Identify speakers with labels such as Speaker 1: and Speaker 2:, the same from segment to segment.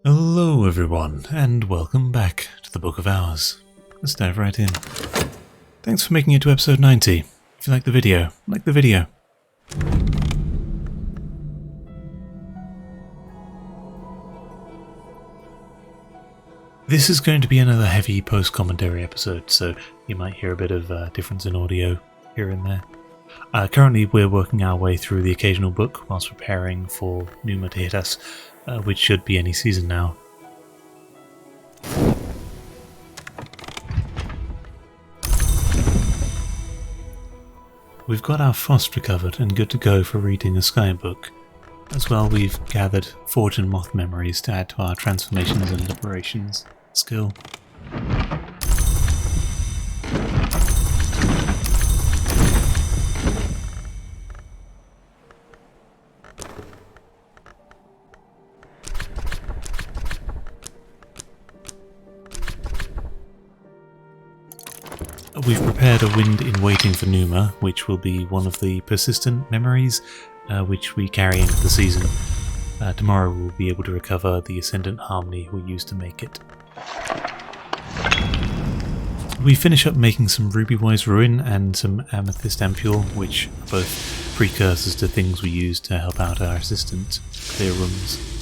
Speaker 1: Hello everyone, and welcome back to the Book of Hours. Let's dive right in. Thanks for making it to episode 90. If you like the video, like the video. This is going to be another heavy post-commentary episode, so you might hear a bit of difference in audio here and there. Currently we're working our way through the occasional book whilst preparing for Numa to hit us, which should be any season now. We've got our Frost recovered and good to go for reading a Sky book. As well, we've gathered Forge and Moth memories to add to our transformations and liberations skill. We've prepared a Wind in Waiting for Numa, which will be one of the persistent memories which we carry into the season. Tomorrow we'll be able to recover the Ascendant Harmony we used to make it. We finish up making some Rubywise Ruin and some Amethyst Ampule, which are both precursors to things we use to help out our assistant clear rooms.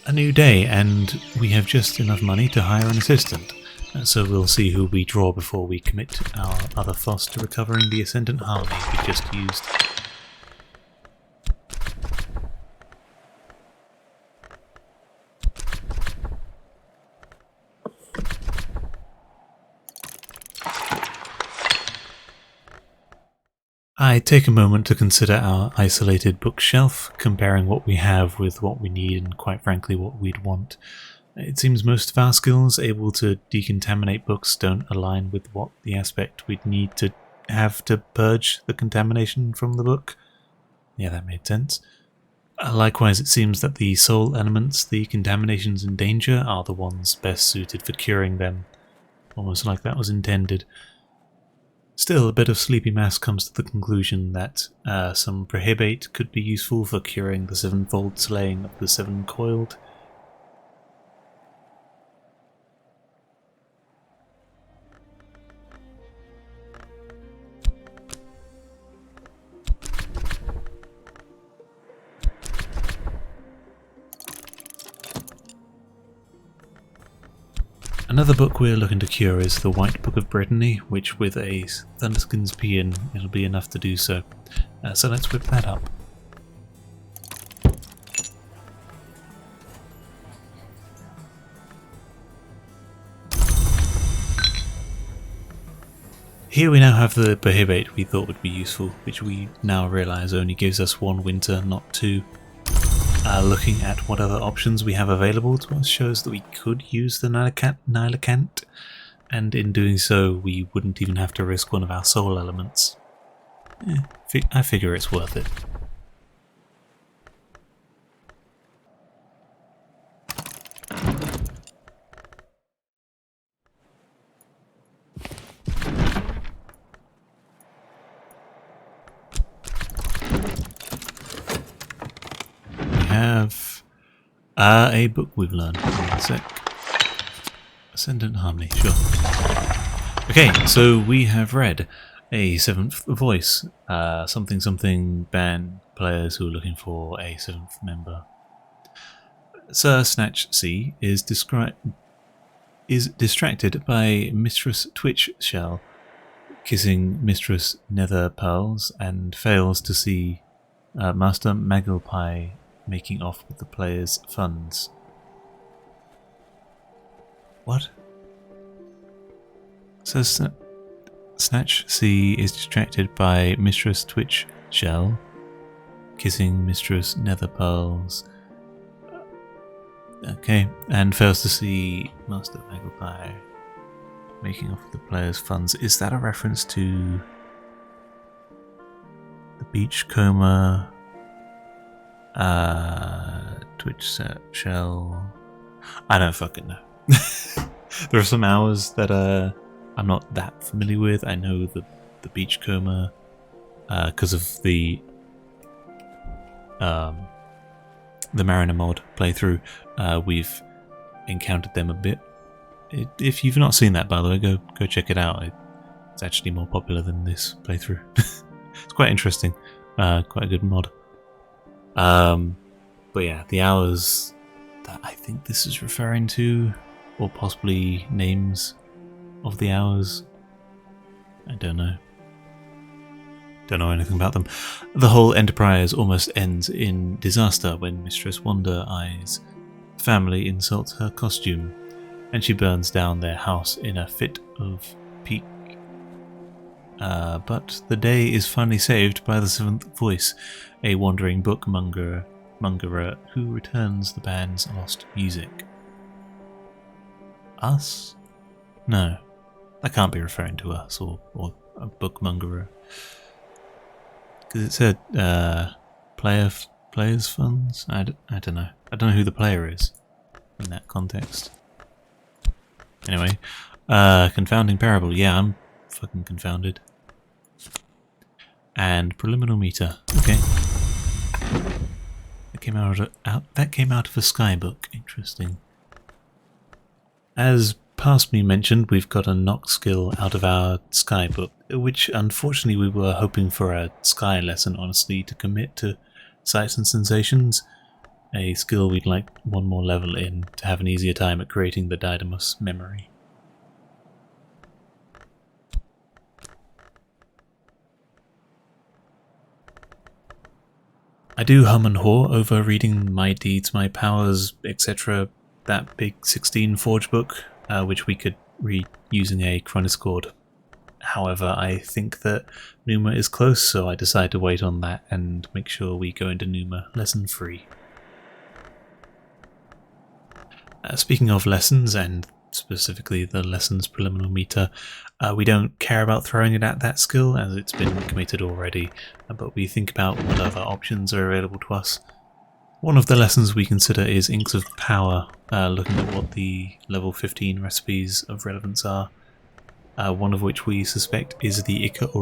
Speaker 1: A new day, and we have just enough money to hire an assistant, so we'll see who we draw before we commit our other Frost to recovering the Ascendant Harmony we just used. I take a moment to consider our isolated bookshelf, comparing what we have with what we need and quite frankly what we'd want. It seems most of our skills able to decontaminate books don't align with what the aspect we'd need to have to purge the contamination from the book. Yeah, that made sense. Likewise, it seems that the soul elements, the contaminations in danger, are the ones best suited for curing them. Almost like that was intended. Still, a bit of sleepy mass comes to the conclusion that some prohibate could be useful for curing the sevenfold slaying of the seven coiled. Another book we're looking to cure is the White Book of Brittany, which with a Thunderskins Paean it'll be enough to do so. So let's whip that up. Here we now have the prohibate we thought would be useful, which we now realise only gives us one winter, not two. Looking at what other options we have available to us shows that we could use the Nilacant, and in doing so we wouldn't even have to risk one of our soul elements. I figure it's worth it. Have a book we've learned. One sec. Ascendant Harmony, sure. Okay, so we have read a seventh voice. Something band players who are looking for a seventh member. Sir Snatch C is distracted by Mistress Twitch Shell kissing Mistress Nether Pearls and fails to see Master Maglepie making off with the player's funds. What? Says Snatch C is distracted by Mistress Twitch Shell kissing Mistress Nether Pearls. Okay, and fails to see Master Maglepie making off with the player's funds. Is that a reference to the Beachcomber? Twitch Shell. I don't fucking know. There are some hours that I'm not that familiar with. I know the Beachcomber because of the the Mariner mod playthrough, we've encountered them a bit. If you've not seen that, by the way, go check it out. It's actually more popular than this playthrough. It's quite interesting. Quite a good mod. But yeah, the hours that I think this is referring to, or possibly names of the hours, I don't know. Don't know anything about them. The whole enterprise almost ends in disaster when Mistress Wonder Eye's family insults her costume, and she burns down their house in a fit of pique. But the day is finally saved by the seventh voice, a wandering bookmonger who returns the band's lost music. Us? No, that can't be referring to us or a bookmonger. Because it said players funds. I don't know. I don't know who the player is in that context. Anyway, confounding parable. Yeah, I'm fucking confounded. And preliminary meter. Okay. That came out of a skybook. Interesting. As past me mentioned, we've got a knock skill out of our skybook, which unfortunately we were hoping for a sky lesson, honestly, to commit to sights and sensations. A skill we'd like one more level in to have an easier time at creating the Daedalus memory. I do hum and haw over reading My Deeds, My Powers, etc., that big 16 Forge book, which we could read using a Chroniscord. However, I think that Numa is close, so I decide to wait on that and make sure we go into Numa lesson free. Speaking of lessons, and specifically the lessons preliminary meter, we don't care about throwing it at that skill as it's been committed already, but we think about what other options are available to us. One of the lessons we consider is Inks of Power, looking at what the level 15 recipes of relevance are, one of which we suspect is the Ica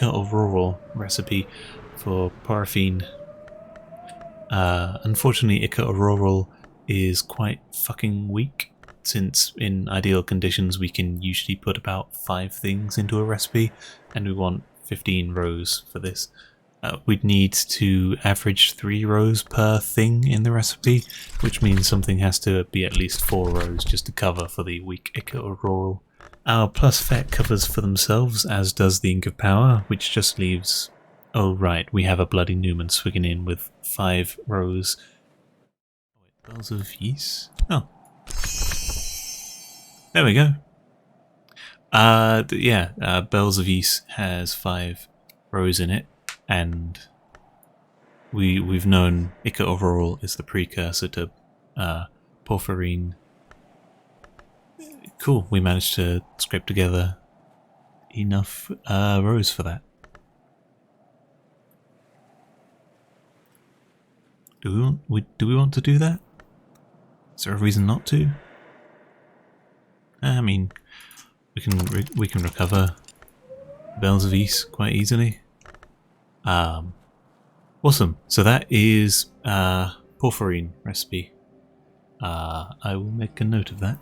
Speaker 1: Auroral recipe for paraffin. Unfortunately, Ica Auroral is quite fucking weak, since in ideal conditions we can usually put about 5 things into a recipe, and we want 15 rows for this. We'd need to average 3 rows per thing in the recipe, which means something has to be at least 4 rows just to cover for the weak Ica Auroral. Our plus vet covers for themselves, as does the Ink of Power, which just leaves... Oh right, we have a bloody Newman swigging in with 5 rows. Bells of Ys? Oh. There we go. Bells of Ys has 5 rows in it, and we've known Ica Auroral is the precursor to porphyrin. Cool, we managed to scrape together enough rows for that. Do we want to do that? Is there a reason not to? I mean, we can recover Bells of Ys quite easily. Awesome. So that is porphyrin recipe. I will make a note of that.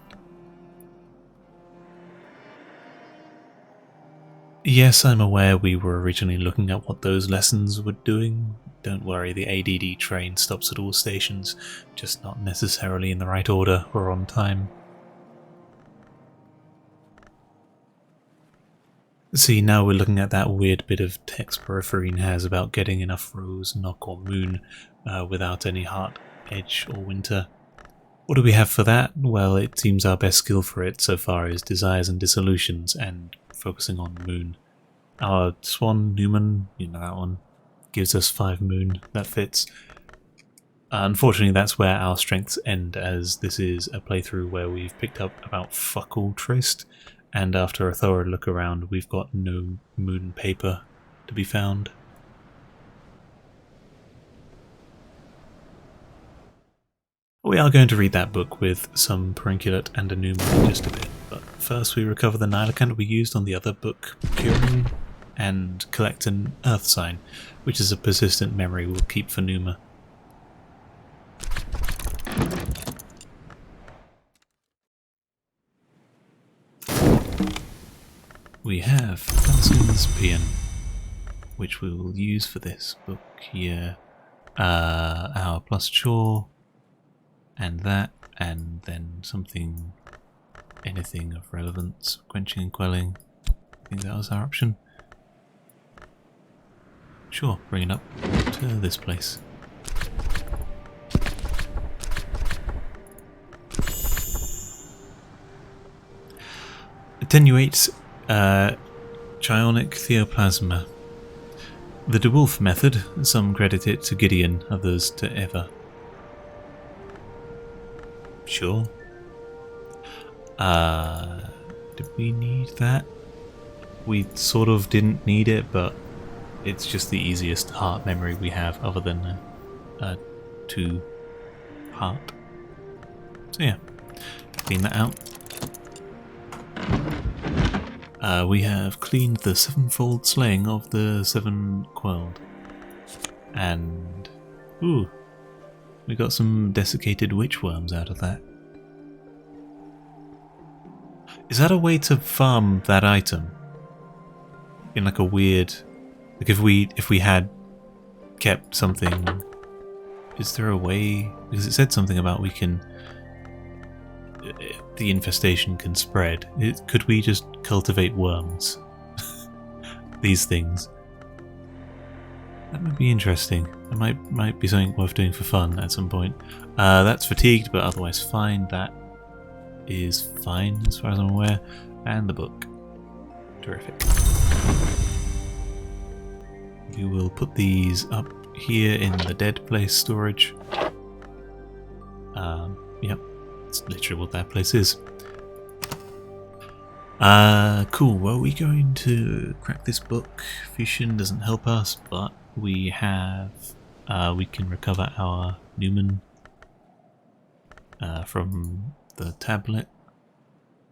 Speaker 1: Yes, I'm aware we were originally looking at what those lessons were doing. Don't worry, the ADD train stops at all stations, just not necessarily in the right order or on time. See, now we're looking at that weird bit of text porphyrin has about getting enough rows, knock or moon, without any heart, edge or winter. What do we have for that? Well, it seems our best skill for it so far is desires and dissolutions and focusing on moon. Our swan, Newman, you know that one, gives us 5 moon, that fits. Unfortunately, that's where our strengths end, as this is a playthrough where we've picked up about fuck all Trist, and after a thorough look around, we've got no moon paper to be found. We are going to read that book with some Perenculate and a Numa in just a bit, but first we recover the Nilacant we used on the other book, Procuring, and collect an Earth Sign, which is a persistent memory we'll keep for Numa. we have Hanson's Paean, which we will use for this book here. Our plus chore, and that, and then something, anything of relevance, quenching and quelling. I think that was our option. Sure, bring it up to this place. Attenuate Chionic Theoplasma. The DeWolf method, some credit it to Gideon, others to Eva. Sure. Did we need that? We sort of didn't need it, but it's just the easiest heart memory we have other than a 2 heart. So yeah, clean that out. We have cleaned the 7-fold slaying of the 7 quelled. And ooh, we got some desiccated witchworms out of that. Is that a way to farm that item? In like a weird, like if we had kept something, is there a way? Because it said something about we can, the infestation can spread. Could we just cultivate worms? These things. That might be interesting. It might be something worth doing for fun at some point. That's fatigued, but otherwise fine. That is fine as far as I'm aware. And the book. Terrific. We will put these up here in the dead place storage. Yep, that's literally what that place is. Cool. Well, we're going to crack this book. Fusion doesn't help us, but we have, we can recover our Newman from the tablet.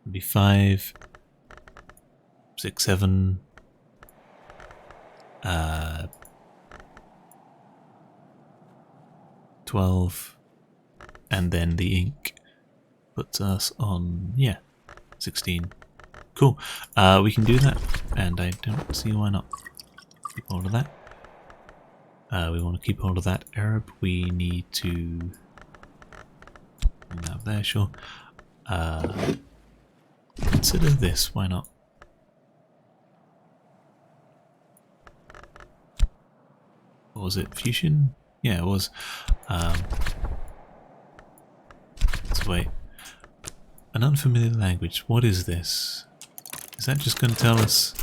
Speaker 1: It'll be 5, 6, 7. 12, and then the ink puts us on, yeah, 16. Cool. We can do that, and I don't see why not. Keep hold of that. We want to keep hold of that Arab. We need to bring that up there, sure. Consider this, why not? What was it? Fusion? Yeah, it was. Let's wait. An unfamiliar language. What is this? Is that just going to tell us?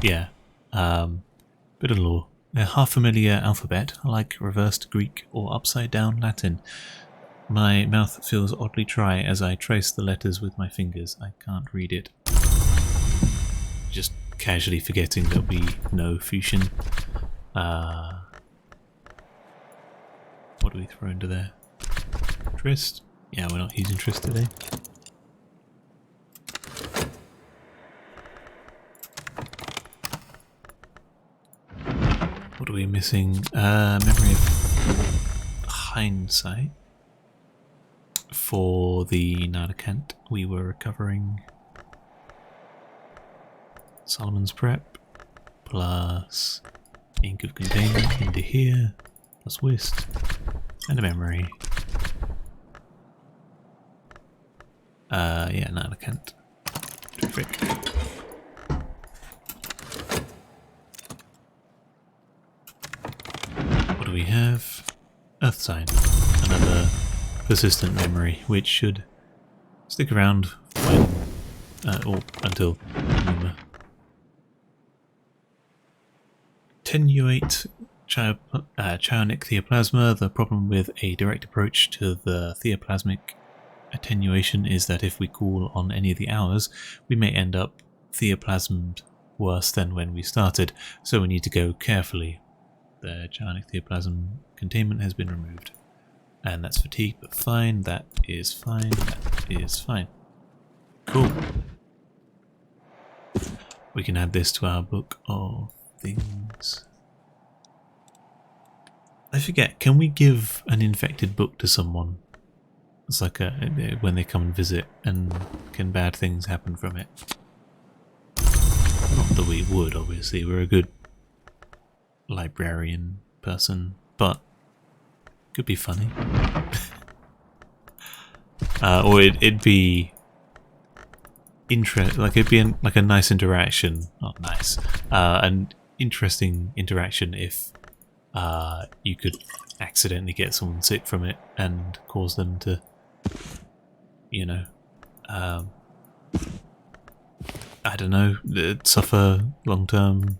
Speaker 1: Yeah. Bit of lore. A half-familiar alphabet, like reversed Greek or upside-down Latin. My mouth feels oddly dry as I trace the letters with my fingers. I can't read it. Just casually forgetting that we know Fusion. What do we throw into there? Trist? Yeah, we're not using Trist today. What are we missing? Memory of hindsight. For the Narcant, we were recovering Solomon's Prep, plus Ink of Containment into here, plus Whist, and a memory. Yeah, Narcant. Terrific. What do we have? Earth Sign. Another persistent memory, which should stick around when, or until Numa. Attenuate Chionic Theoplasma. The problem with a direct approach to the theoplasmic attenuation is that if we call on any of the hours, we may end up theoplasmed worse than when we started, so we need to go carefully. The Chionic Theoplasm containment has been removed. And that's fatigue, but fine, that is fine, that is fine. Cool. We can add this to our book of things. I forget, can we give an infected book to someone? It's like when they come and visit, and can bad things happen from it? that we would, obviously. We're a good librarian person, but could be funny. Or it'd be it'd be like a nice interaction, not nice, an interesting interaction if you could accidentally get someone sick from it and cause them to, you know, I don't know, suffer long term.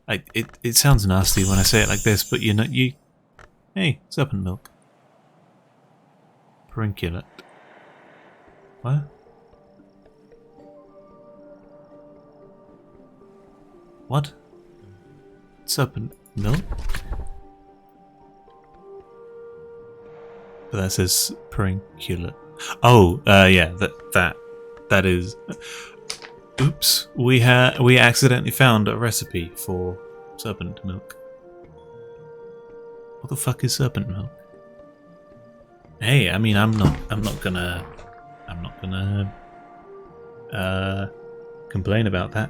Speaker 1: It sounds nasty when I say it like this, but hey, serpent milk. Perinculate. What? What? Serpent milk? But that says perinculate. Oh, yeah, that is. Oops, we accidentally found a recipe for serpent milk. What the fuck is serpent milk? Hey, I mean, I'm not gonna complain about that.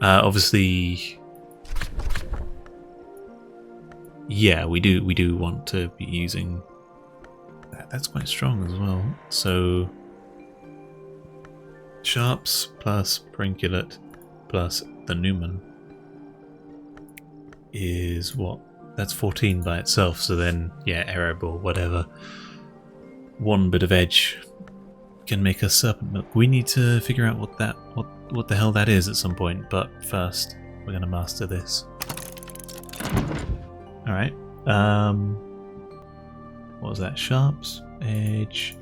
Speaker 1: Obviously, yeah, we do want to be using that. That's quite strong as well. So sharps plus perinculate plus the Newman is what? That's 14 by itself. So then, yeah, arrow or whatever. One bit of edge can make us serpent milk. We need to figure out what the hell that is at some point. But first, we're gonna master this. All right. What was that? Sharps, edge,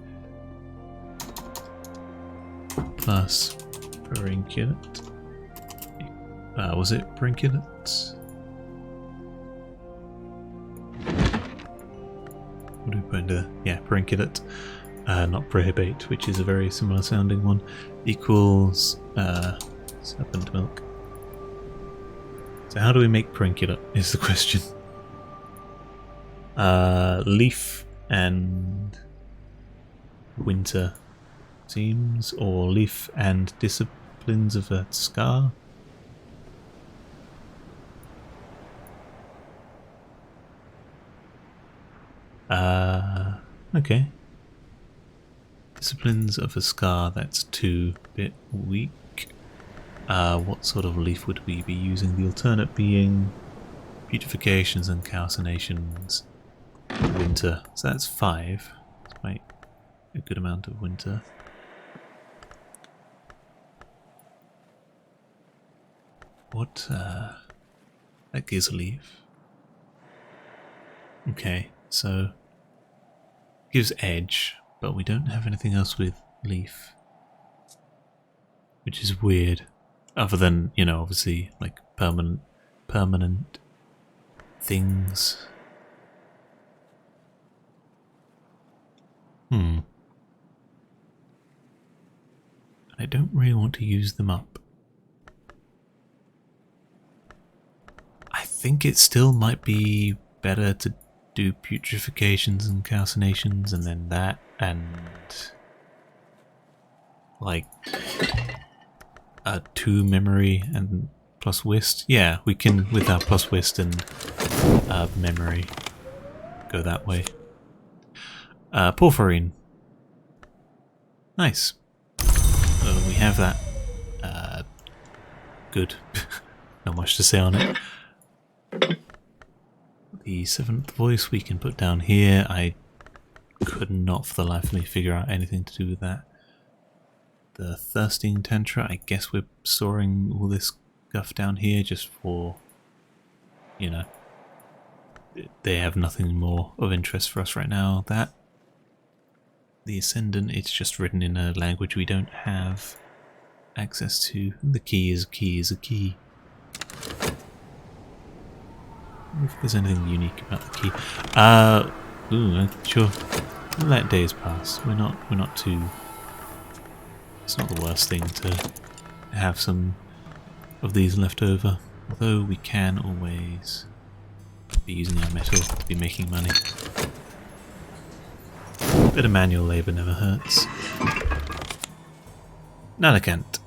Speaker 1: plus perinculate. Was it perinculate? What do we put into? Yeah, perinculate. Not prohibate, which is a very similar sounding one. Equals serpent milk. So how do we make perinculate is the question. Leaf and winter seems, or leaf and disciplines of a scar. Okay. Disciplines of a scar, that's 2, bit weak. What sort of leaf would we be using? The alternate being putrefacients and calcinations. Winter, so that's 5. That's quite a good amount of winter. What, that gives a leaf. Okay, so gives edge, but we don't have anything else with leaf, which is weird. Other than, you know, obviously like permanent things. I don't really want to use them up. I think it still might be better to do putrefacients and calcinations and then that and like a 2 memory and plus whist. Yeah, we can with our plus whist and memory go that way. Porphyrin. Nice. We have that. Good. Not much to say on it. The 7th voice we can put down here. I could not for the life of me figure out anything to do with that. The thirsting tantra, I guess we're storing all this guff down here just for, you know, they have nothing more of interest for us right now. That, the ascendant, it's just written in a language we don't have access to. The key is a key is a key. If there's anything unique about the key. Sure. We'll let days pass. We're not too. It's not the worst thing to have some of these left over. Although we can always be using our metal to be making money. Bit of manual labour never hurts. Nanakant.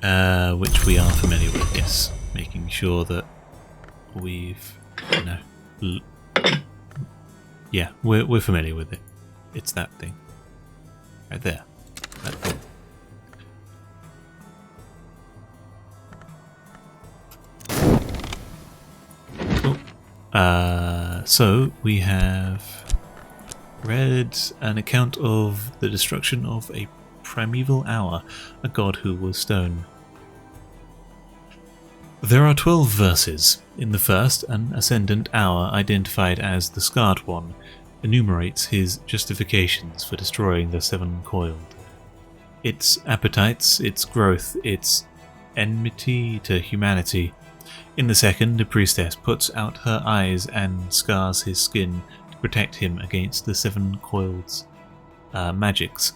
Speaker 1: which we are familiar with, yes. Making sure that we've, yeah, we're familiar with it. It's that thing. Right there. That thing. Cool. So we have read an account of the destruction of a primeval hour, a god who was stone. There are 12 verses. In the first, an ascendant hour, identified as the Scarred One, enumerates his justifications for destroying the Seven Coiled. Its appetites, its growth, its enmity to humanity. In the second, a priestess puts out her eyes and scars his skin to protect him against the Seven Coiled's magics.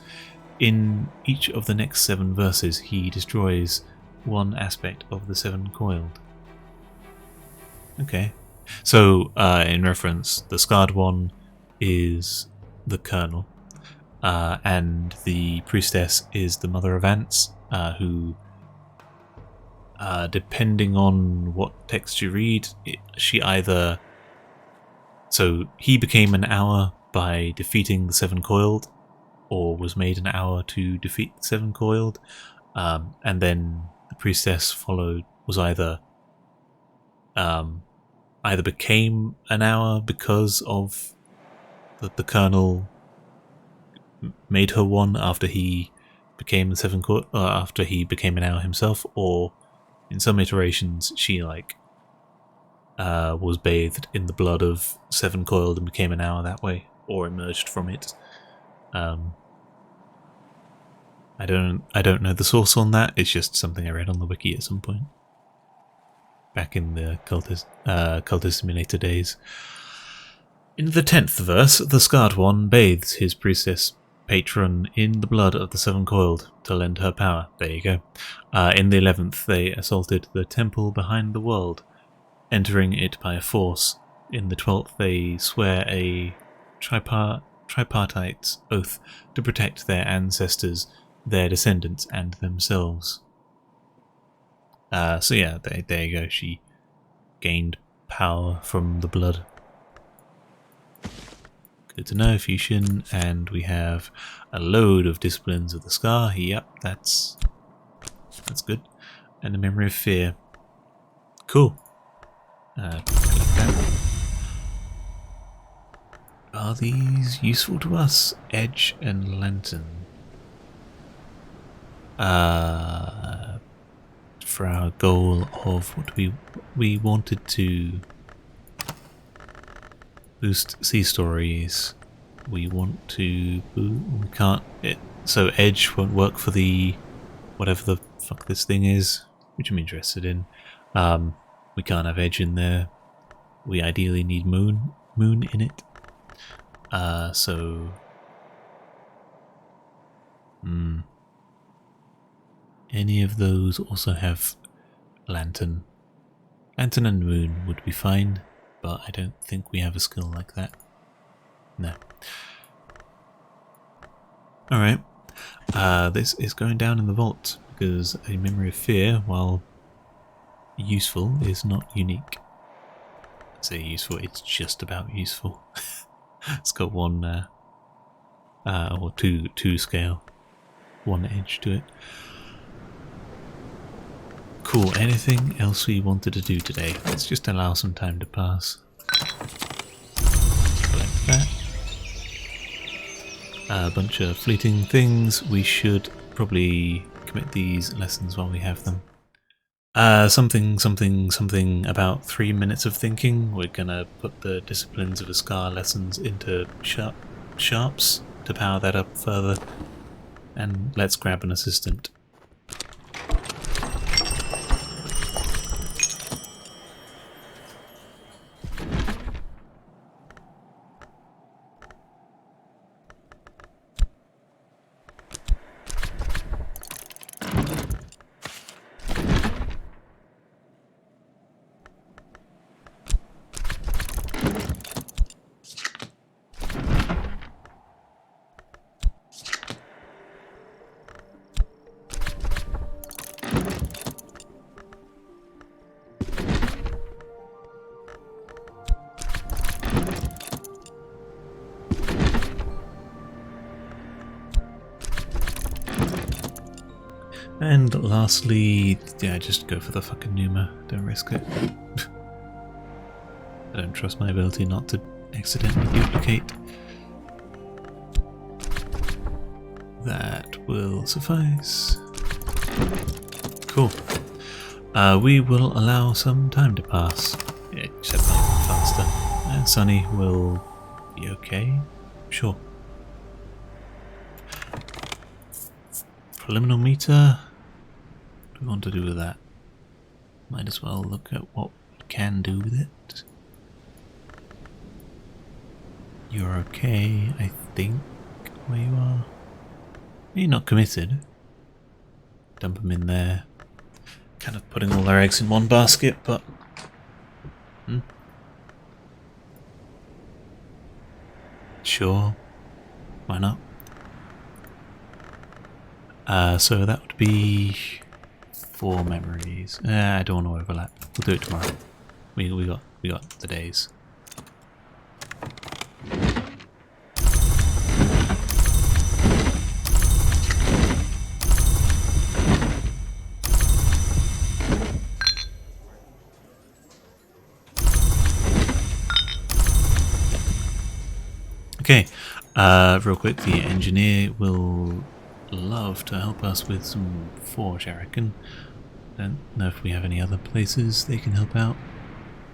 Speaker 1: In each of the next 7 verses, he destroys one aspect of the Seven Coiled. Okay. So, in reference, the Scarred One is the Colonel, and the Priestess is the Mother of Ants, who, depending on what text you read, she either... So, he became an hour by defeating the Seven Coiled, or was made an hour to defeat the Seven Coiled, and then the Priestess was either became an hour because of the Colonel made her one after he became the Seven Coiled, after he became an hour himself, or in some iterations she was bathed in the blood of Seven Coiled and became an hour that way, or emerged from it. I don't know the source on that. It's just something I read on the wiki at some point, back in the Cultist Simulator days. In the 10th verse, the Scarred One bathes his priestess patron in the blood of the Seven Coiled to lend her power. There you go. In the 11th, they assaulted the temple behind the world, entering it by force. In the 12th, they swear a tripartite oath to protect their ancestors, their descendants, and themselves. So yeah, there you go. She gained power from the blood. Good to know, Fusion. And we have a load of disciplines of the scar. Yep, that's good. And a memory of fear. Cool. Are these useful to us? Edge and lantern. For our goal of what we wanted to boost C stories, we want to we can't so Edge won't work for the whatever the fuck this thing is, which I'm interested in. We can't have Edge in there. We ideally need Moon in it. Any of those also have Lantern. Lantern and Moon would be fine, but I don't think we have a skill like that. No. Alright. This is going down in the vault, because a memory of fear, while useful, is not unique. I say useful, it's just about useful. It's got one, or two scale, one edge to it. Cool, anything else we wanted to do today? Let's just allow some time to pass. Collect that. A bunch of fleeting things. We should probably commit these lessons while we have them. Something about 3 minutes of thinking. We're gonna put the Disciplines of a Scar lessons into sharps to power that up further. And let's grab an assistant. And lastly, yeah, just go for the fucking pneuma. Don't risk it. I don't trust my ability not to accidentally duplicate. That will suffice. Cool. We will allow some time to pass. Yeah, except a little faster. And Sunny will be okay. Sure. Preliminal meter. What do we want to do with that? Might as well look at what we can do with it. You're okay, I think, where you are. You're not committed. Dump them in there. Kind of putting all our eggs in one basket, but... Sure. Why not? So that would be 4 memories. I don't want to overlap. We'll do it tomorrow. We got the days. Okay, real quick, the engineer will love to help us with some forge, I reckon. Don't know if we have any other places they can help out.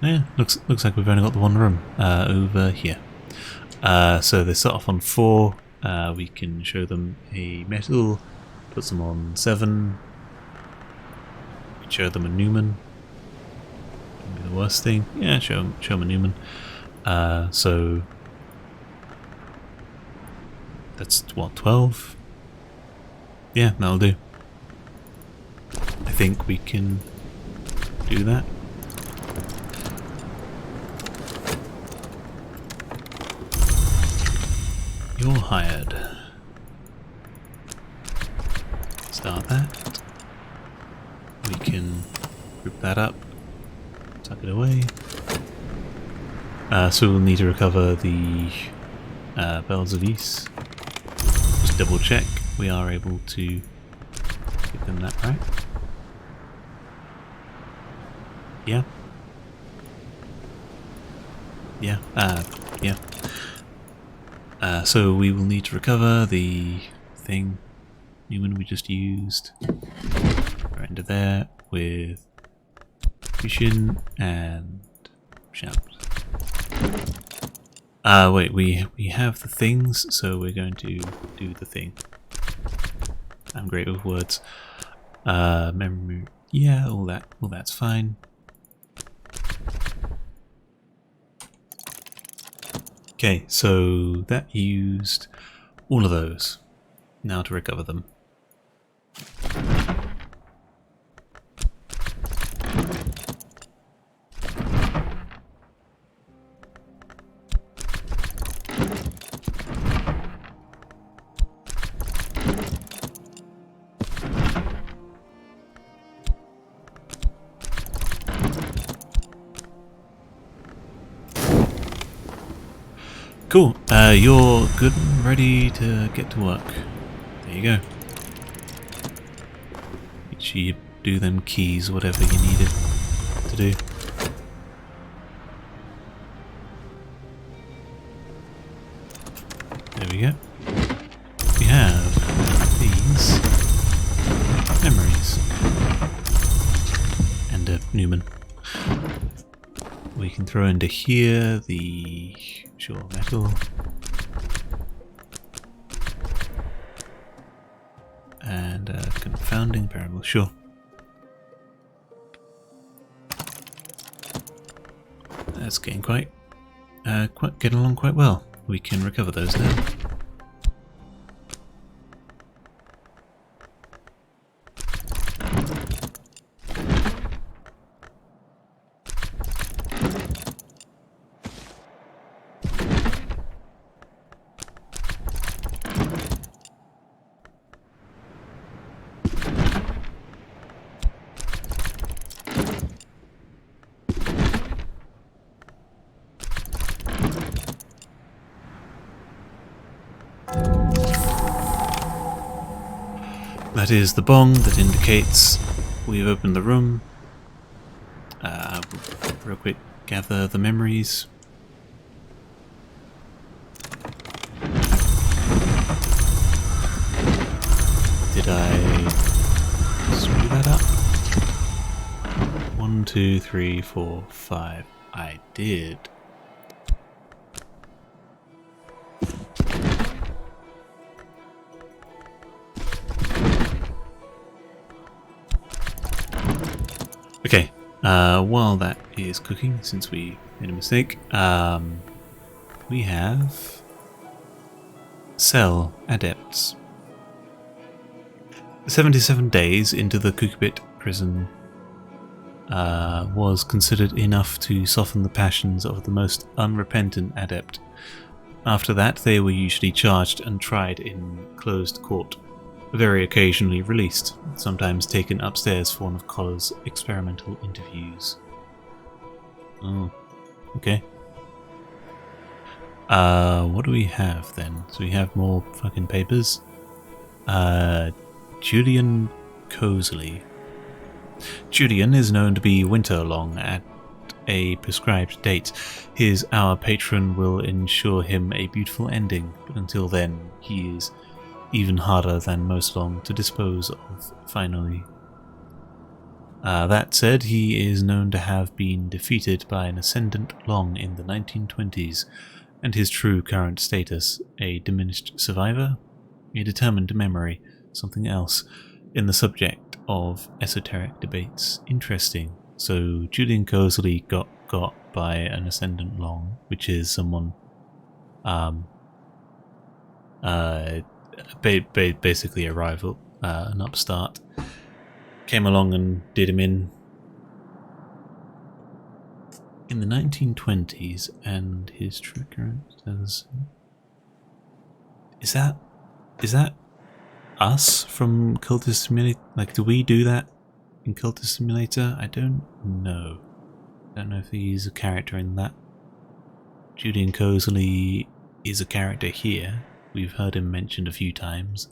Speaker 1: Yeah, looks like we've only got the one room over here. So they start off on 4. We can show them a metal, put them on 7. We can show them a Newman. Wouldn't be the worst thing. Yeah, show them a Newman. So that's what, 12? Yeah, that'll do. I think we can do that. You're hired. Start that. We can group that up, tuck it away. So we'll need to recover the bells of Ys. Just double check we are able to give them that right. Yeah. Yeah. Yeah. So we will need to recover the thing Newman we just used right into there with fusion and shout. Wait, we have the things, so we're going to do the thing. I'm great with words. Memory, yeah, all that's fine. Okay, so that used all of those. Now to recover them. Cool, you're good and ready to get to work. There you go. Make sure you do them keys, whatever you needed to do. There we go. We have these memories. And a Newman. We can throw into here the metal. And confounding variable, sure. That's getting getting along quite well. We can recover those now. That is the bong that indicates we've opened the room. Real quick, gather the memories. Did I screw that up? 1, 2, 3, 4, 5. I did. Okay, while that is cooking, since we made a mistake, we have Cell Adepts. 77 days into the Kukubit prison was considered enough to soften the passions of the most unrepentant adept. After that, they were usually charged and tried in closed court, very occasionally released, sometimes taken upstairs for one of Collar's experimental interviews. Oh, okay. What do we have then? So we have more fucking papers. Julian Cosley. Julian is known to be winter-long at a prescribed date. His Our Patron will ensure him a beautiful ending, but until then, he is even harder than most long to dispose of finally. That said, he is known to have been defeated by an Ascendant Long in the 1920s, and his true current status, a diminished survivor, a determined memory, something else, in the subject of esoteric debates. Interesting. So Julian Cosley got by an Ascendant Long, which is someone basically a rival, an upstart, came along and did him in the 1920s, and his true current says, is that us from Cultist Simulator? Like, do we do that in Cultist Simulator? I don't know. I don't know if he's a character in that. Julian Cosley is a character here. We've heard him mentioned a few times.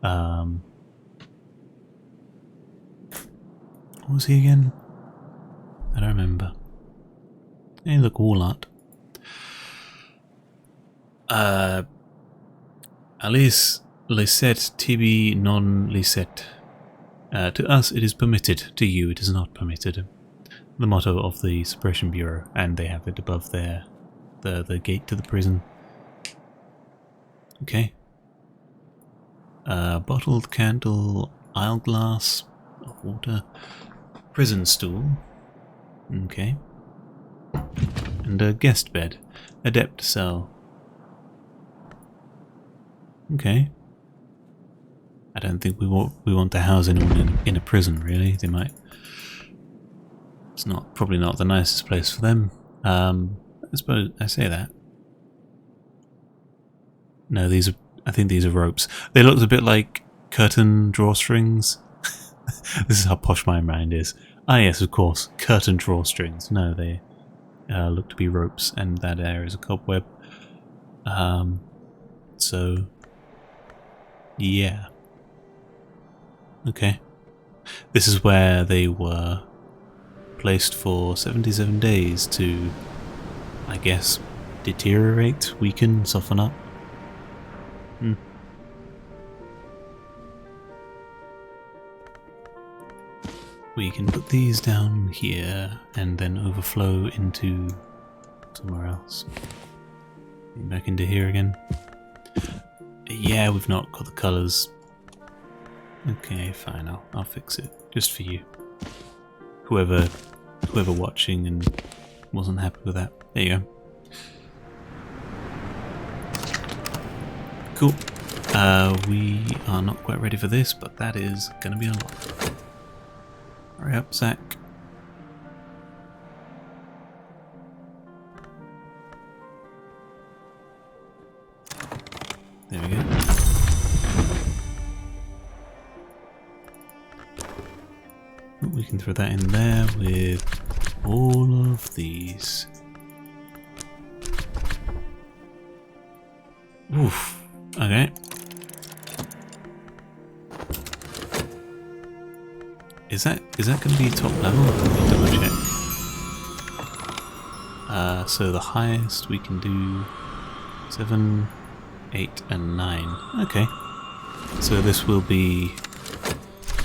Speaker 1: What was he again? I don't remember. Hey, look, Walnut. Alice Lisette tibi non licet. To us it is permitted, to you it is not permitted. The motto of the Suppression Bureau, and they have it above there, the gate to the prison. Okay. Bottled candle, aisle glass of water, prison stool. Okay. And a guest bed, adept cell. Okay. I don't think we want to house anyone in a prison, really. They might. It's probably not the nicest place for them. I suppose I say that. No, I think these are ropes. They look a bit like curtain drawstrings. This is how posh my mind is. Ah, yes, of course, curtain drawstrings. No, they look to be ropes, and that there is a cobweb. So, yeah. Okay. This is where they were placed for 77 days to, I guess, deteriorate, weaken, soften up. We can put these down here and then overflow into somewhere else. Back into here again. Yeah, we've not got the colours. Okay, fine, I'll fix it. Just for you. Whoever watching and wasn't happy with that. There you go. Cool. We are not quite ready for this, but that is gonna be a lot. Hurry up, Zach. There we go. We can throw that in there with all of these. Oof. Okay. Is that going to be top level? Let me double check. So the highest we can do 7, 8, and 9. Okay. So this will be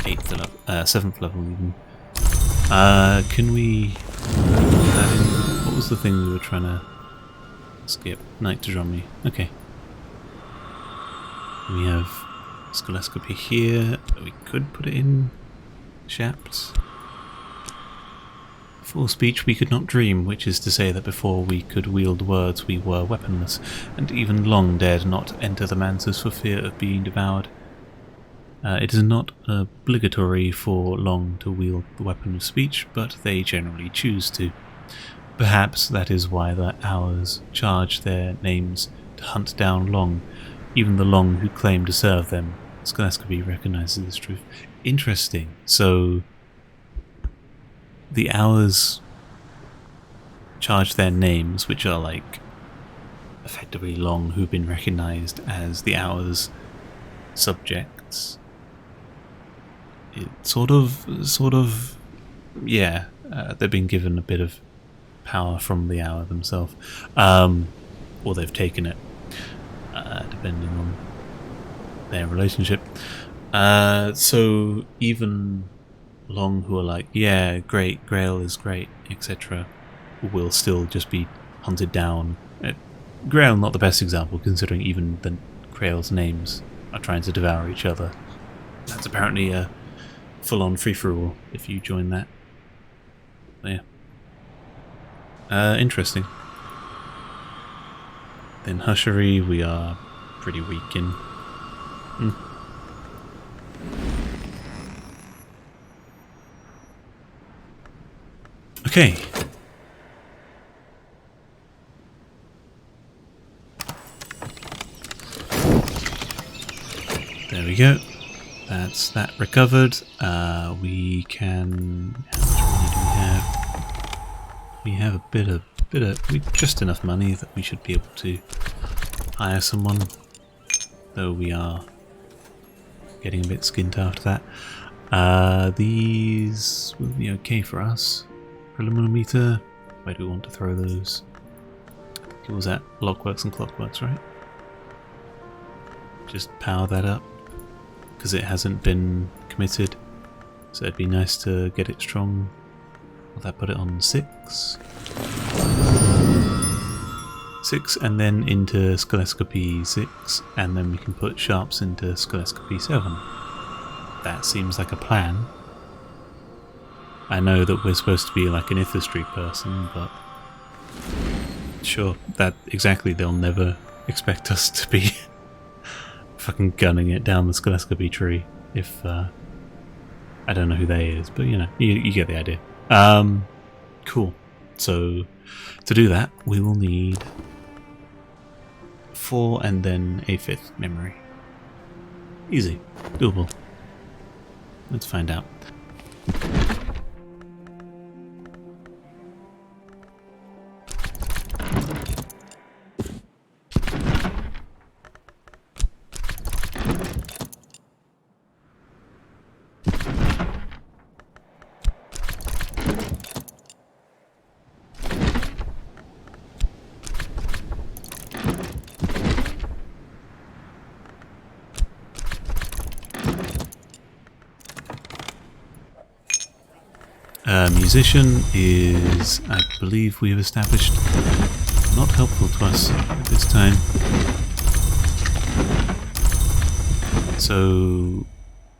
Speaker 1: 8th level, 7th level even. Can we put that in? What was the thing we were trying to skip? Nyctodromy. Okay. We have Scholescopy here. We could put it in Shapt. For speech we could not dream, which is to say that before we could wield words we were weaponless, and even Long dared not enter the manses for fear of being devoured. It is not obligatory for Long to wield the weapon of speech, but they generally choose to. Perhaps that is why the Hours charge their names to hunt down Long, even the Long who claim to serve them. Scholescopy recognizes this truth. Interesting. So the Hours charge their names, which are like effectively Long, who've been recognized as the Hours subjects. It sort of, yeah. They've been given a bit of power from the Hour themselves, or they've taken it, depending on their relationship. So even Long, who are like, yeah, great, Grail is great, etc., will still just be hunted down. Grail not the best example, considering even the Grail's names are trying to devour each other. That's apparently a full-on free-for-all if you join that. So, yeah. Interesting. Then Hushery we are pretty weak in. Okay. There we go. That's that recovered. We can. How much money do we have? We have a bit of just enough money that we should be able to hire someone. Though we are getting a bit skint after that. These will be okay for us. Preliminal. Where do we want to throw those? I think it was at Lockworks and Clockworks, right? Just power that up, because it hasn't been committed, so it'd be nice to get it strong. Will that put it on 6? 6, and then into Scholescopy 6, and then we can put Sharps into Scholescopy 7. That seems like a plan. I know that we're supposed to be like an Ithistry person, but sure, that exactly, they'll never expect us to be fucking gunning it down the Scholescopy tree if I don't know who they is, but you know, you get the idea. Cool. So to do that we will need 4 and then a 5th memory. Easy. Doable. Let's find out. Musician is, I believe we have established, not helpful to us at this time. So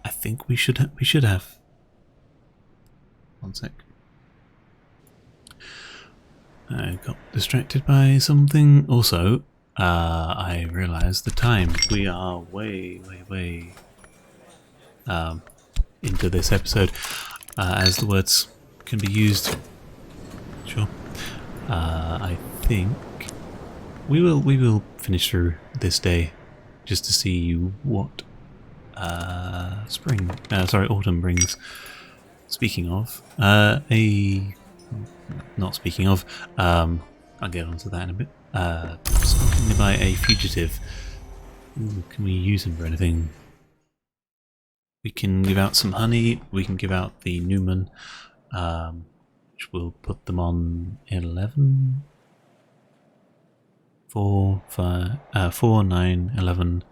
Speaker 1: I think we should have. One sec. I got distracted by something. Also, I realised the time. We are way into this episode, as the words can be used. Sure. I think we will finish through this day just to see what autumn brings. Speaking of, I'll get onto that in a bit. Something by a fugitive. Ooh, can we use him for anything? We can give out some honey. We can give out the Newman, which will put them on 11, 4, 9, 11,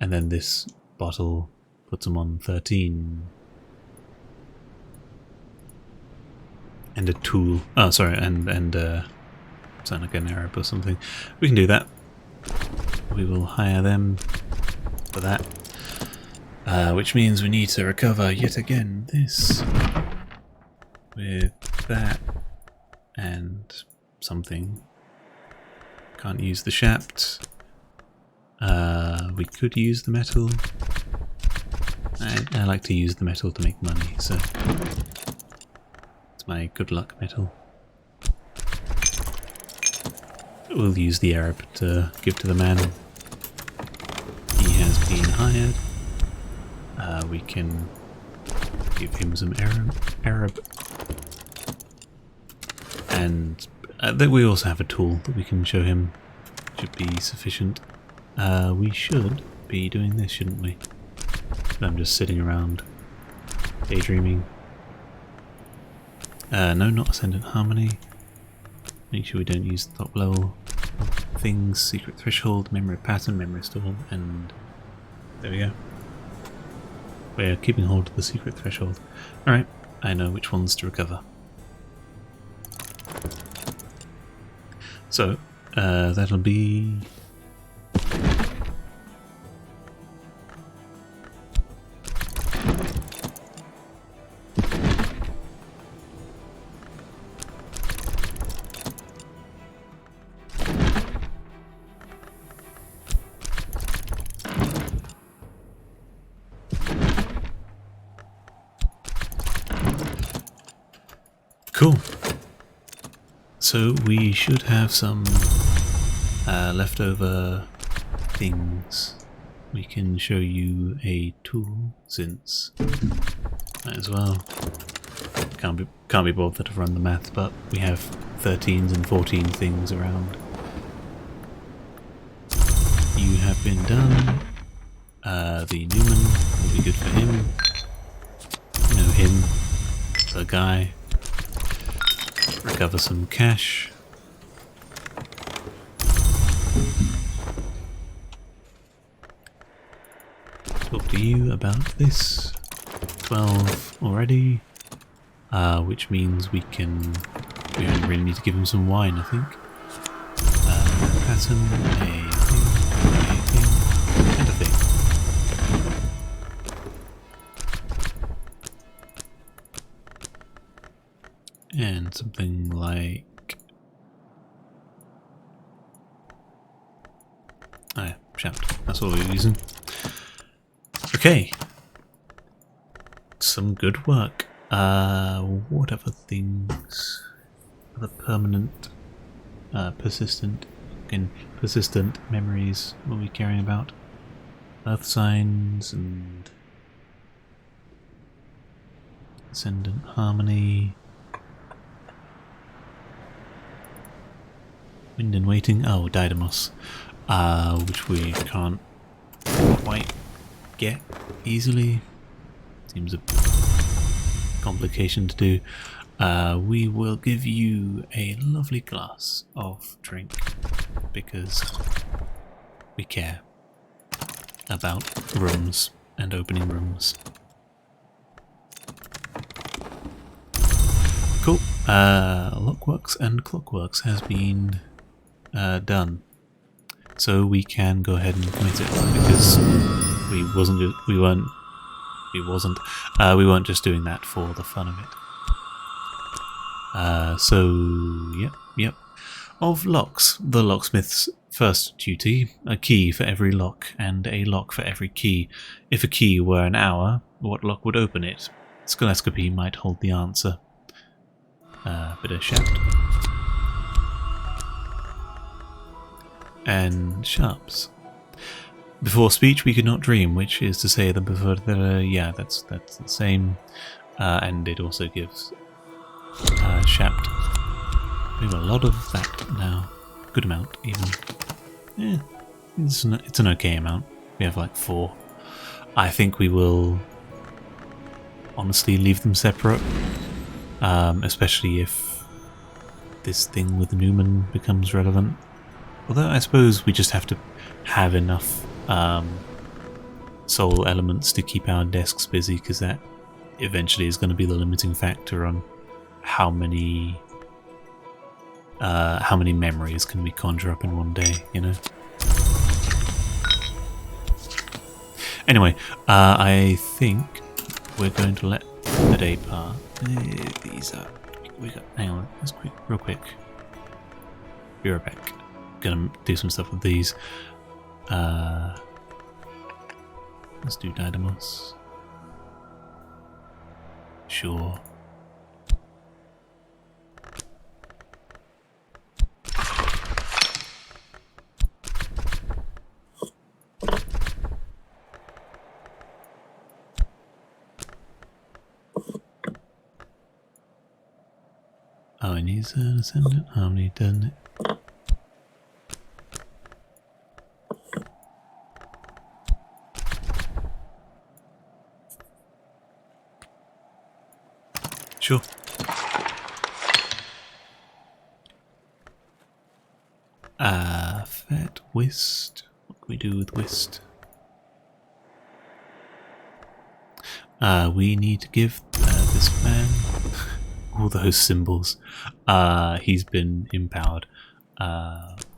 Speaker 1: and then this bottle puts them on 13. And a tool. Oh, sorry, and sound like an Arab or something. We can do that. We will hire them for that. Which means we need to recover yet again this with that and something. Can't use the shaft. We could use the metal. I like to use the metal to make money, so it's my good luck metal. We'll use the Arab to give to the man. He has been hired. We can give him some Arab. And we also have a tool that we can show him. Should be sufficient. We should be doing this, shouldn't we? I'm just sitting around daydreaming. No, not Ascendant Harmony. Make sure we don't use the top level things. Secret Threshold, Memory Pattern, Memory Storm, and there we go. We're keeping hold of the Secret Threshold. Alright, I know which ones to recover. So, that'll be... Cool. So we should have some leftover things. We can show you a tool since might as well. Can't be bothered to run the math, but we have 13s and 14 things around. You have been done. The Newman will be good for him. You know him, the guy. Recover some cash. Talk to you about this. 12 already. Which means we only really need to give him some wine, I think. Pattern, a thing, and a thing. And something like... oh yeah, shaft. That's what we're using. Okay. Some good work. What other things? Other permanent, persistent memories what are we caring about? Earth signs and... Ascendant Harmony... Wind and Waiting, oh, Didymos, which we can't quite get easily. Seems a complication to do. We will give you a lovely glass of drink because we care about rooms and opening rooms. Cool. Lockworks and Clockworks has been done, so we can go ahead and commit it because we weren't just doing that for the fun of it. So yep. Of locks, the locksmith's first duty: a key for every lock and a lock for every key. If a key were an hour, what lock would open it? Scholescopy might hold the answer. Bit of shaft. And sharps. Before speech we could not dream, which is to say that before yeah, that's the same. And it also gives shaft. We have a lot of that now. Good amount even. Yeah, it's an okay amount. We have like 4. I think we will honestly leave them separate, especially if this thing with Newman becomes relevant. Although I suppose we just have to have enough soul elements to keep our desks busy, because that eventually is going to be the limiting factor on how many memories can we conjure up in one day, you know? Anyway, I think we're going to let the day pass. These are... hang on, let's real quick. Be right back. Gonna do some stuff with these. Let's do Dynamos. Sure. Oh, it needs an ascendant harmony, doesn't it? Sure. Fat whist. What can we do with whist? We need to give this man all those symbols. He's been empowered.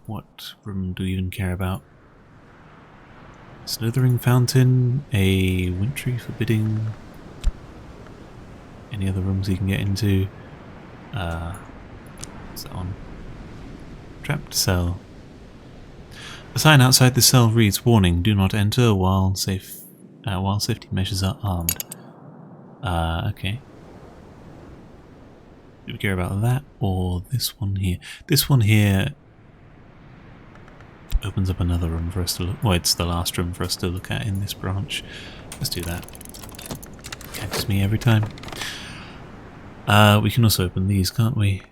Speaker 1: What room do we even care about? Slithering fountain, a wintry forbidding. Any other rooms he can get into? What's that on? Trapped cell. A sign outside the cell reads, "Warning, do not enter while safety measures are armed." Okay. Do we care about that or this one here? This one here opens up another room for us to look. Well, it's the last room for us to look at in this branch. Let's do that. Catches me every time. We can also open these, can't we?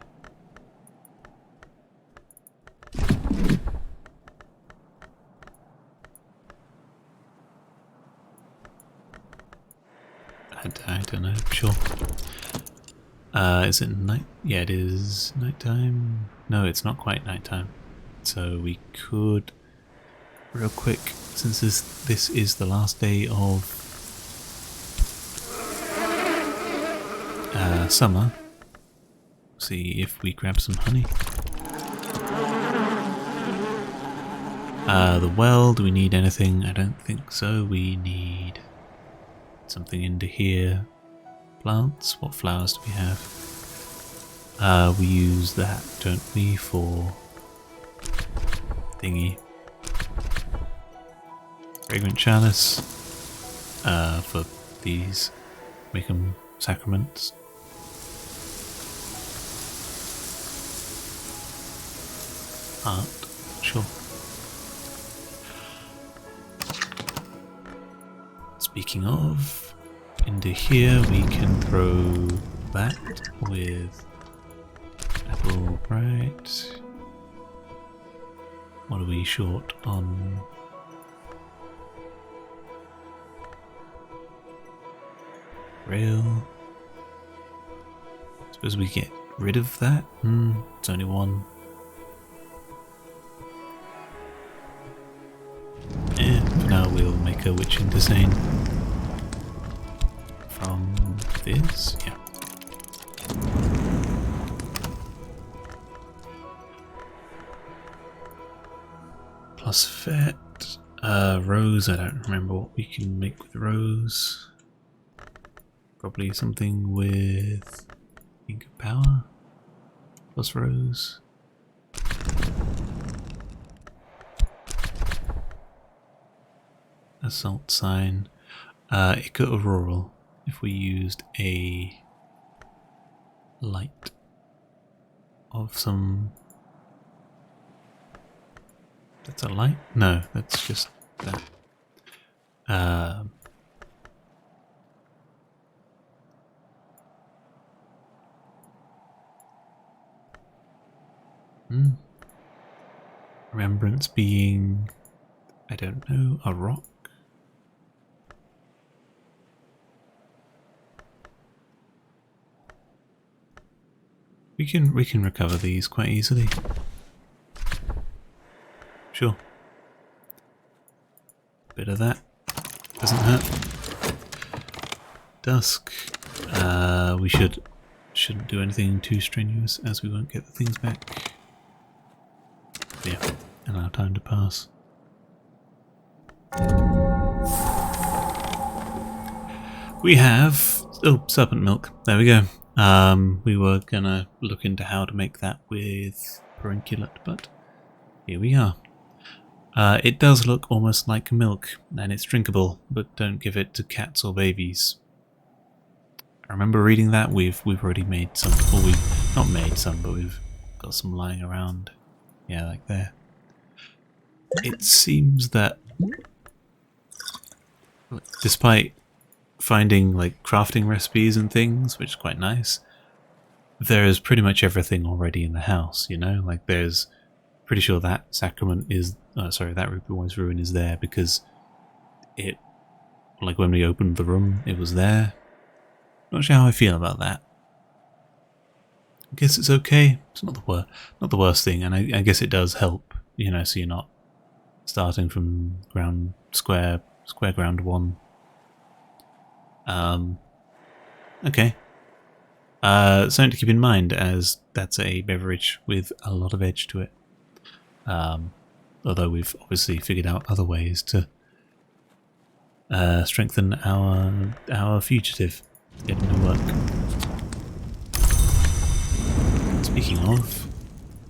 Speaker 1: I don't know, sure. Is it night? Yeah, it is nighttime. No, it's not quite nighttime. So we could, real quick, since this is the last day of summer, see if we grab some honey. The well, do we need anything? I don't think so. We need something into here. Plants? What flowers do we have? We use that, don't we, for thingy. Fragrant chalice. For these. Make them sacraments. Art. Sure. Speaking of, into here we can throw that with apple, right? What are we short on? Rail. Suppose we get rid of that? It's only one. For now we'll make a witch insane. From this? Yeah. Plus vet. Rose, I don't remember what we can make with rose. Probably something with ink of power. Plus rose. Assault sign. It got auroral. If we used a light of some... That's a light? No, that's just that. Remembrance being, I don't know, a rock? We can recover these quite easily. Sure. Bit of that. Doesn't hurt. Dusk. We shouldn't do anything too strenuous as we won't get the things back. Yeah, allow time to pass. We have serpent milk. There we go. We were gonna look into how to make that with perenculate, but here we are. It does look almost like milk, and it's drinkable, but don't give it to cats or babies. I remember reading that. We've already made some, or we've not made some, but we've got some lying around. Yeah, like there. It seems that despite finding like crafting recipes and things, which is quite nice, there's pretty much everything already in the house, you know? Like there's pretty sure that sacrament is that Ruby Boy's ruin is there because it, like when we opened the room, it was there. Not sure how I feel about that. I guess it's okay. It's not the worst thing, and I guess it does help, you know, so you're not starting from square ground one. Okay. Something to keep in mind, as that's a beverage with a lot of edge to it. Although we've obviously figured out other ways to strengthen our fugitive, get him to work. Speaking of,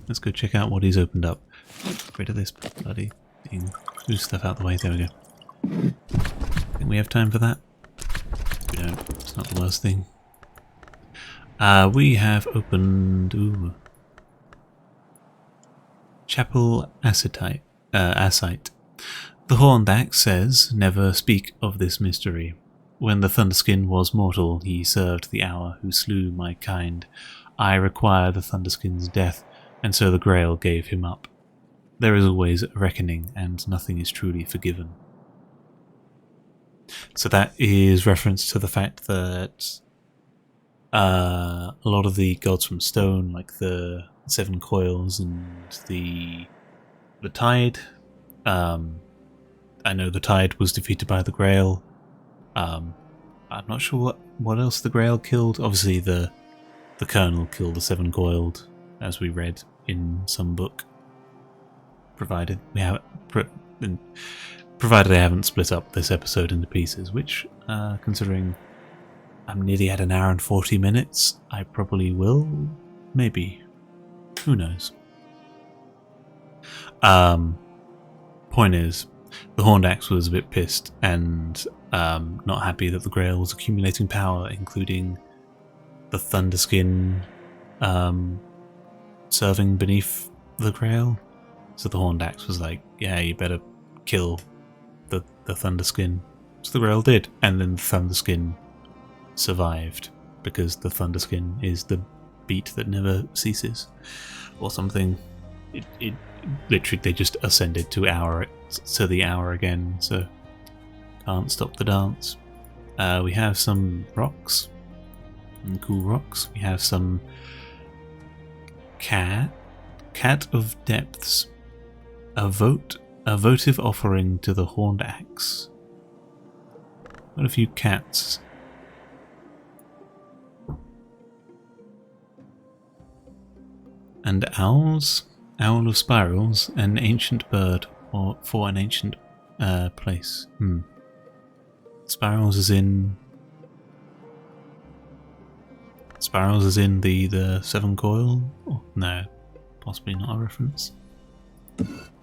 Speaker 1: let's go check out what he's opened up. Get rid of this bloody thing. Move stuff out the way. There we go. Think we have time for that? We don't. It's not the worst thing. We have opened Chapel Ascite. The Horned Axe says, "Never speak of this mystery. When the Thunderskin was mortal, he served the hour who slew my kind. I require the Thunderskin's death, and so the Grail gave him up. There is always a reckoning, and nothing is truly forgiven." So that is reference to the fact that a lot of the gods from stone, like the Seven Coils and the Tide, I know the Tide was defeated by the Grail. I'm not sure what else the Grail killed. Obviously the Colonel killed the Seven Coiled, as we read in some book. Provided they haven't split up this episode into pieces, which, considering I'm nearly at an hour and 40 minutes, I probably will. Maybe. Who knows? Point is, the Horned Axe was a bit pissed and not happy that the Grail was accumulating power, including the Thunderskin serving beneath the Grail. So the Horned Axe was like, yeah, you better kill the Thunderskin. So the Grail did, and then the Thunderskin survived, because the Thunderskin is the beat that never ceases, or something. It literally, they just ascended to the hour again, so can't stop the dance. We have some rocks, cool rocks. We have some cat of depths, a votive offering to the Horned Axe. What a few cats. And owls? Owl of Spirals, an ancient bird, or for an ancient place. Spirals is in the Seven Coil? Oh, no, possibly not a reference.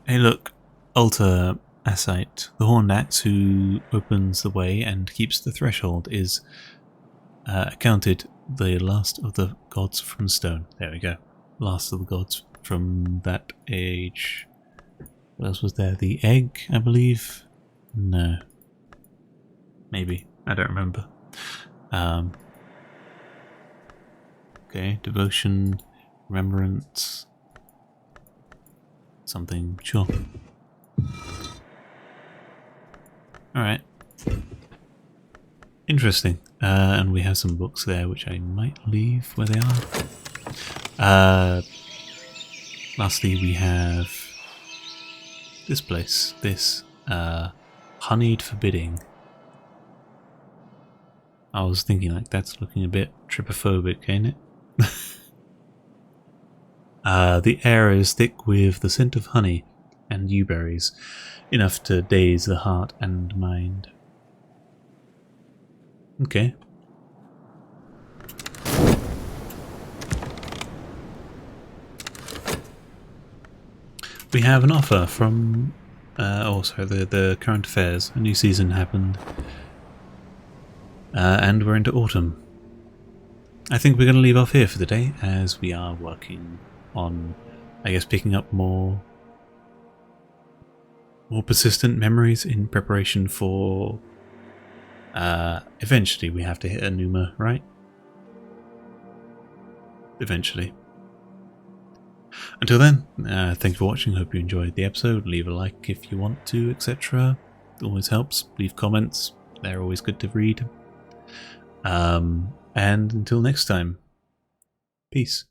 Speaker 1: Hey look, Alter Asite, the Horned Axe who opens the way and keeps the threshold, is accounted the last of the gods from stone. There we go. Last of the gods from that age. What else was there? The egg, I believe? No. Maybe. I don't remember. Okay, devotion, remembrance, something, sure. Alright. Interesting. And we have some books there which I might leave where they are. Lastly, we have this place, this honeyed forbidding. I was thinking like that's looking a bit trypophobic, ain't it? The air is thick with the scent of honey and dewberries, enough to daze the heart and mind. Okay. We have an offer from the current affairs. A new season happened. And we're into autumn. I think we're going to leave off here for the day, as we are working on, I guess, picking up more persistent memories in preparation for eventually we have to hit a Numa, right? Eventually. Until then, thanks for watching. Hope you enjoyed the episode. Leave a like if you want to, etc. It always helps. Leave comments. They're always good to read. And until next time, peace.